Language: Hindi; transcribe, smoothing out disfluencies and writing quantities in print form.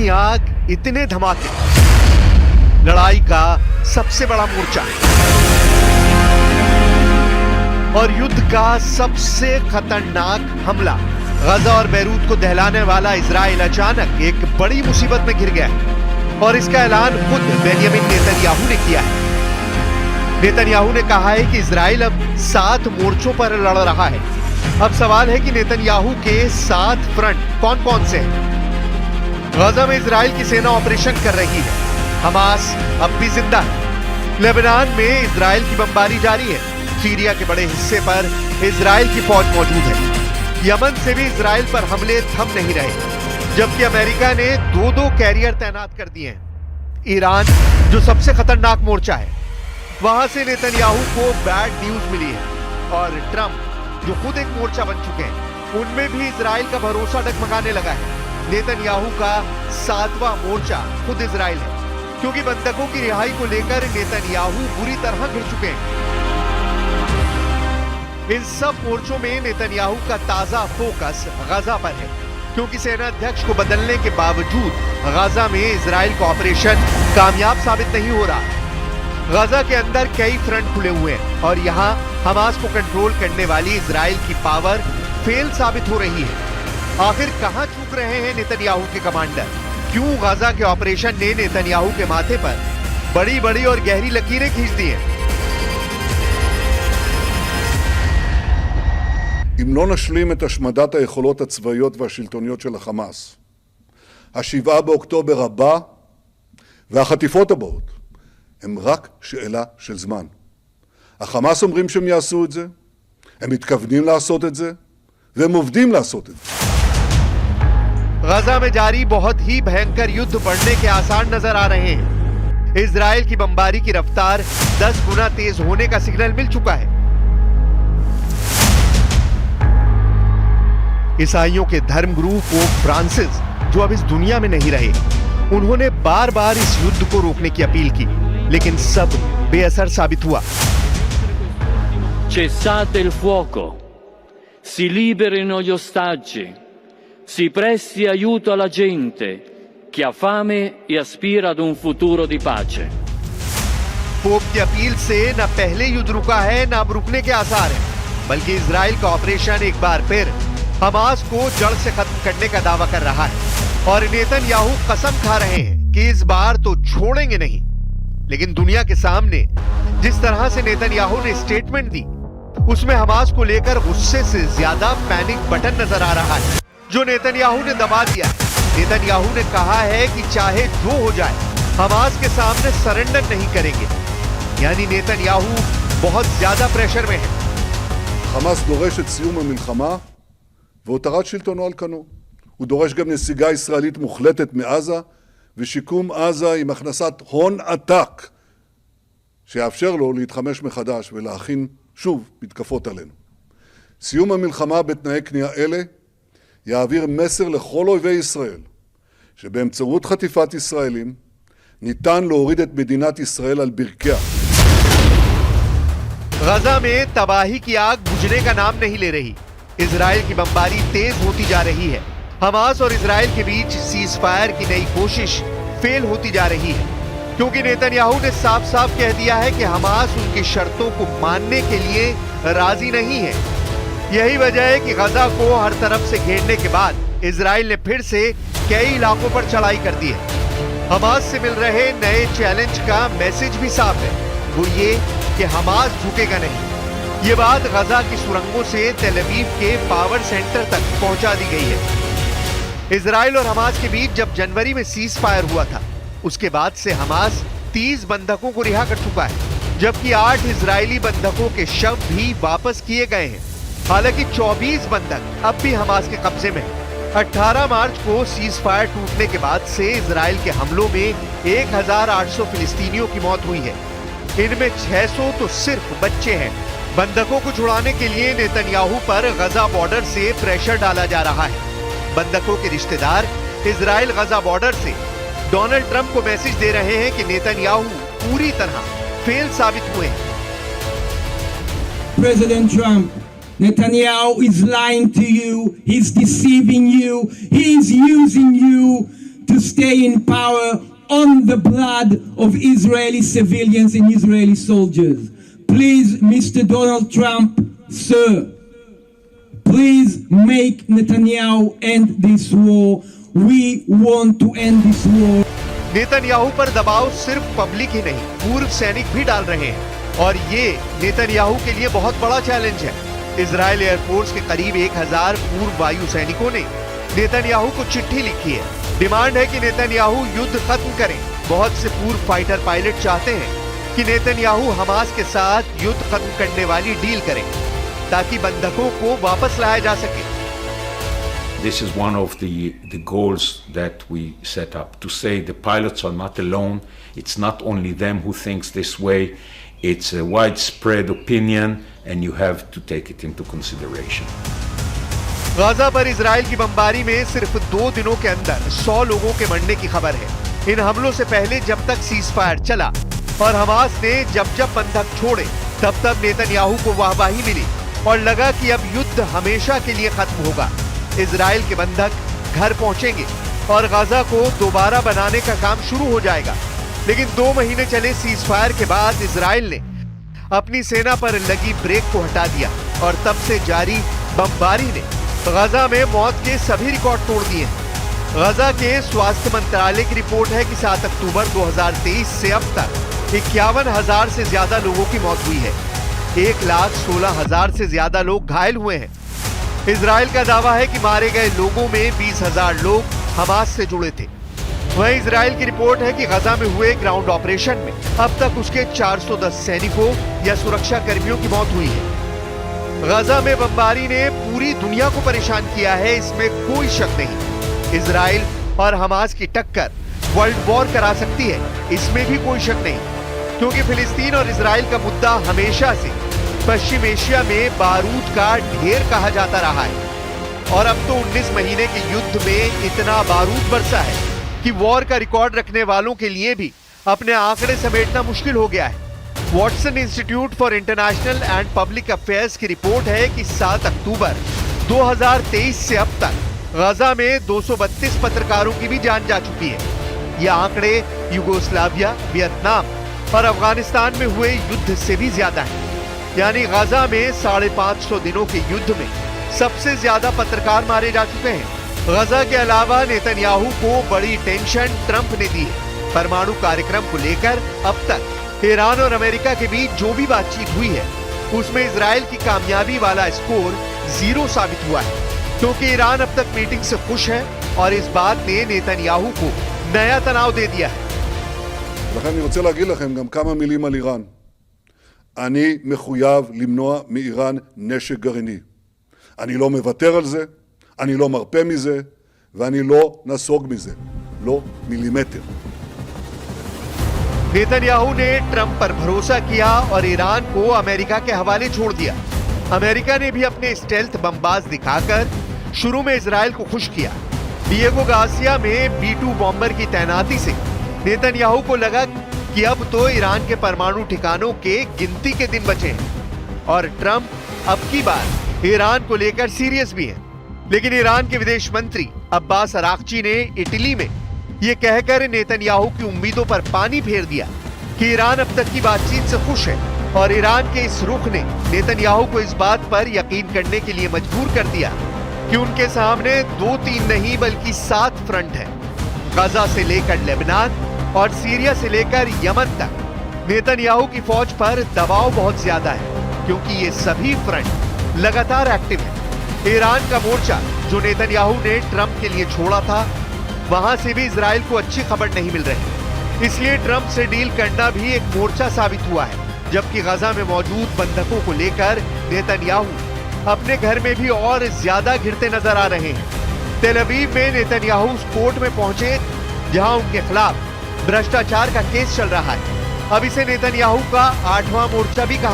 इतनी आग, इतने धमाके, लड़ाई का सबसे बड़ा मोर्चा और युद्ध का सबसे खतरनाक हमला। गजा और बैरूत को दहलाने वाला इजराइल अचानक एक बड़ी मुसीबत में घिर गया है और इसका ऐलान खुद बेंजामिन नेतन्याहू ने किया है। नेतन्याहू ने कहा है कि इजराइल अब 7 मोर्चों पर लड़ रहा है। अब सवाल है कि नेतन्याहू के 7 फ्रंट कौन कौन से हैं? गजा में इजराइल की सेना ऑपरेशन कर रही है। हमास अब भी जिंदा है। लेबनान में इजराइल की बमबारी जारी है। सीरिया के बड़े हिस्से पर इजराइल की फौज मौजूद है। यमन से भी इजराइल पर हमले थम नहीं रहे, जबकि अमेरिका ने 2-2 कैरियर तैनात कर दिए हैं। ईरान जो सबसे खतरनाक मोर्चा है, वहां से नेतन्याहू को बैड न्यूज मिली है और ट्रंप जो खुद एक मोर्चा बन चुके हैं, उनमें भी इजराइल का भरोसा डगमगाने लगा है। नेतन्याहू का 7वां मोर्चा खुद इजराइल है, क्योंकि बंधकों की रिहाई को लेकर नेतन्याहू बुरी तरह घिर चुके हैं। इन सब मोर्चों में नेतन्याहू का ताजा फोकस गजा पर है, क्योंकि सेना अध्यक्ष को बदलने के बावजूद गजा में इजराइल का ऑपरेशन कामयाब साबित नहीं हो रहा। गजा के अंदर कई फ्रंट खुले हुए हैं और यहाँ हमास को कंट्रोल करने वाली इजराइल की पावर फेल साबित हो रही है। आखिर कहां चूक रहे हैं नेतन्याहू के कमांडर? क्यों गजा के ऑपरेशन ने नेतन्याहू के माथे पर बड़ी बड़ी और गहरी लकीरें खींच दी हैं? אם לא נשלים את השמדת היכולות הצבאיות והשלטוניות של החמאס, ה7 באוקטובר הבא והחטיפות הבאות הם רק שאלה של זמן. החמאס אומרים שהם יעשו את זה, הם מתכוונים לעשות את זה, והם עובדים לעשות את זה. गजा में जारी बहुत ही भयंकर युद्ध बढ़ने के आसार नजर आ रहे हैं। इजराइल की बमबारी की रफ्तार 10 गुना तेज होने का सिग्नल मिल चुका है। ईसाइयों के धर्मगुरु पोप फ्रांसिस, जो अब इस दुनिया में नहीं रहे, उन्होंने बार बार इस युद्ध को रोकने की अपील की, लेकिन सब बेअसर साबित हुआ। Cessate il fuoco, si liberino gli ostaggi, si presti aiuto alla gente che ha fame e aspira ad un futuro di pace. Pope की अपील से न पहले युद्ध रुका है, न अब रुकने के आसार हैं, बल्कि इजराइल का ऑपरेशन एक बार फिर हमास को जड़ से खत्म करने का दावा कर रहा है और नेतन्याहू कसम खा रहे हैं कि इस बार तो छोड़ेंगे नहीं। लेकिन दुनिया के सामने जिस तरह से नेतन्याहू ने स्टेटमेंट दी, उसमें हमास को लेकर गुस्से से ज्यादा पैनिक बटन नजर आ रहा है, जो नेतन्याहू ने दबा दिया। नेतन्याहू ने कहा है कि चाहे जो हो जाए, हमास के सामने सरेंडर नहीं करेंगे। यानी नेतन्याहू बहुत ज्यादा प्रेशर में है। חמאס דורש את סיום המלחמה והותרת שלטונו על כנו. הוא דורש גם נסיגה ישראלית מוחלטת מעזה ושיקום עזה עם הכנסת הון עתק שיאפשר לו להתחמש מחדש ולהכין שוב מתקפות עלינו. סיום המלחמה בתנאי כניעה אלה יעביר מסר לכל אויבי ישראל שבאמצעות חטיפת ישראלים ניתן להוריד את מדינת ישראל על ברכיה. गजा में तबाही की आग बुझने का नाम नहीं ले रही। इजराइल की बमबारी तेज होती जा रही है। हमास और इजराइल के बीच सीज फायर की नई कोशिश फेल होती जा रही है, क्योंकि नेतन्याहू ने साफ साफ कह दिया है कि हमास उनकी शर्तों को मानने के लिए राजी नहीं है। यही वजह है कि गजा को हर तरफ से घेरने के बाद इजराइल ने फिर से कई इलाकों पर चढ़ाई कर दी है। हमास से मिल रहे नए चैलेंज का मैसेज भी साफ है, वो ये कि हमास झुकेगा नहीं। ये बात गजा की सुरंगों से तेल अवीव के पावर सेंटर तक पहुंचा दी गई है। इजराइल और हमास के बीच जब जनवरी में सीज फायर हुआ था, उसके बाद से हमास 30 बंधकों को रिहा कर चुका है, जबकि 8 इजरायली बंधकों के शव भी वापस किए गए हैं। हालांकि 24 बंधक अब भी हमास के कब्जे में हैं। 18 मार्च को सीज फायर टूटने के बाद से इजराइल के हमलों में 1800 फिलिस्तीनियों की मौत हुई है। इनमें 600 तो सिर्फ बच्चे हैं। बंधकों को छुड़ाने के लिए नेतन्याहू पर गजा बॉर्डर से प्रेशर डाला जा रहा है। बंधकों के रिश्तेदार इजराइल गजा बॉर्डर से डोनाल्ड ट्रंप को मैसेज दे रहे हैं कि नेतन्याहू पूरी तरह फेल साबित हुए हैं। President Trump, Netanyahu is lying to you, he's deceiving you, he's using you to stay in power on the blood of Israeli civilians and Israeli soldiers. Please, Mr. Donald Trump, sir, please make Netanyahu end this war. We want to end this war. Netanyahu पर दबाव सिर्फ पब्लिक ही नहीं, पूर्व सैनिक भी डाल रहे हैं और ये नेतन्याहू के लिए बहुत बड़ा चैलेंज है। इजरायल एयरफोर्स के करीब 1000 पूर्व वायु सैनिकों ने नेतन्याहू को चिट्ठी लिखी है। डिमांड है कि नेतन्याहू युद्ध खत्म करें। बहुत से पूर्व फाइटर पायलट चाहते हैं कि नेतन्याहू हमास के साथ युद्ध खत्म करने वाली डील करें ताकि बंधकों को वापस लाया जा सके। This is one of the goals that we set up, to say the pilots are not alone. It's not only them who thinks this way. It's a widespread opinion and you have to take it into consideration. Gaza पर इजराइल की बमबारी में सिर्फ 2 दिनों के अंदर 100 लोगों के मरने की खबर है। इन हमलों से पहले जब तक सीजफायर चला और हमास ने जब बंधक छोड़े तब नेतन्याहू को वाहवाही मिली और लगा कि अब युद्ध हमेशा के लिए खत्म होगा। इजराइल के बंधक घर पहुंचेंगे और गाजा को दोबारा बनाने का काम शुरू हो जाएगा। लेकिन 2 महीने चले सीजफायर के बाद इजराइल ने अपनी सेना पर लगी ब्रेक को हटा दिया और तब से जारी बमबारी ने गाजा में मौत के सभी रिकॉर्ड तोड़ दिए हैं। गाजा के स्वास्थ्य मंत्रालय की रिपोर्ट है कि 7 अक्टूबर 2023 से अब तक 51,000 से ज्यादा लोगों की मौत हुई है। 1,16,000 से ज्यादा लोग घायल हुए हैं। इजराइल का दावा है कि मारे गए लोगों में 20,000 लोग हमास से जुड़े थे। वहीं इजराइल की रिपोर्ट है कि गाजा में हुए ग्राउंड ऑपरेशन में अब तक उसके 410 सैनिकों या सुरक्षा कर्मियों की मौत हुई है। गाजा में बमबारी ने पूरी दुनिया को परेशान किया है, इसमें कोई शक नहीं। इजराइल और हमास की टक्कर वर्ल्ड वॉर करा सकती है, इसमें भी कोई शक नहीं, क्योंकि फिलिस्तीन और इजराइल का मुद्दा हमेशा से पश्चिम एशिया में बारूद का ढेर कहा जाता रहा है और अब तो 19 महीने के युद्ध में इतना बारूद बरसा है कि वॉर का रिकॉर्ड रखने वालों के लिए भी अपने आंकड़े समेटना मुश्किल हो गया है। Watson institute for international and public affairs की रिपोर्ट है कि 7 अक्टूबर 2023 से अब तक गाजा में 232 पत्रकारों की भी जान जा चुकी है। ये आंकड़े यूगोस्लाविया, वियतनाम और अफगानिस्तान में हुए युद्ध से भी ज्यादा है। यानी गाजा में 550 दिनों के युद्ध में सबसे ज्यादा पत्रकार मारे जा चुके हैं। गाजा के अलावा नेतन्याहू को बड़ी टेंशन ट्रंप ने दी है। परमाणु कार्यक्रम को लेकर अब तक ईरान और अमेरिका के बीच जो भी बातचीत हुई है उसमें इजराइल की कामयाबी वाला स्कोर 0 साबित हुआ है, क्योंकि ईरान अब तक मीटिंग से खुश है और इस बात ने नेतन्याहू को नया तनाव दे दिया है। לכן אני רוצה להגיד לכם גם כמה מילים על איראן. אני מחויב למנוע מאיראן נשק גרעיני. אני לא מוותר על זה, אני לא מרפה מזה, ואני לא נסוג מזה. לא מילימטר. नेतन्याहू ने ट्रंप पर भरोसा किया और ईरान को अमेरिका के हवाले छोड़ दिया। अमेरिका ने भी अपने स्टेल्थ बमबाज दिखाकर शुरू में इजराइल को खुश किया। डिएगो गार्सिया में B-2 बॉम्बर की तैनाती से नेतन्याहू को लगा कि अब तो ईरान के परमाणु ठिकानों के गिनती के दिन बचे हैं और ट्रंप अब की बार ईरान को लेकर सीरियस भी है। लेकिन ईरान के विदेश मंत्री अब्बास अराक्ची ने इटली में ये कहकर नेतन्याहू की उम्मीदों पर पानी फेर दिया कि ईरान अब तक की बातचीत से खुश है और ईरान के इस रुख ने नेतन्याहू को इस बात पर यकीन करने के लिए मजबूर कर दिया कि उनके सामने 2-3 नहीं बल्कि 7 फ्रंट है। गाजा से लेकर लेबनान और सीरिया से लेकर यमन तक नेतन्याहू की फौज पर दबाव बहुत ज्यादा है, क्योंकि ये सभी फ्रंट लगातार एक्टिव है। ईरान का मोर्चा जो नेतन्याहू ने ट्रंप के लिए छोड़ा था, वहां से भी इजराइल को अच्छी खबर नहीं मिल रही, इसलिए ट्रंप से डील करना भी एक मोर्चा साबित हुआ है। जबकि गाजा में मौजूद बंधकों को लेकर नेतन्याहू अपने घर में भी और ज्यादा घिरते नजर आ रहे हैं। तेल अवीव में नेतन्याहू उस कोर्ट में पहुंचे जहां उनके खिलाफ भ्रष्टाचार का केस चल रहा है। अब इसे नेतन्याहू का 8वां मोर्चा भी कहा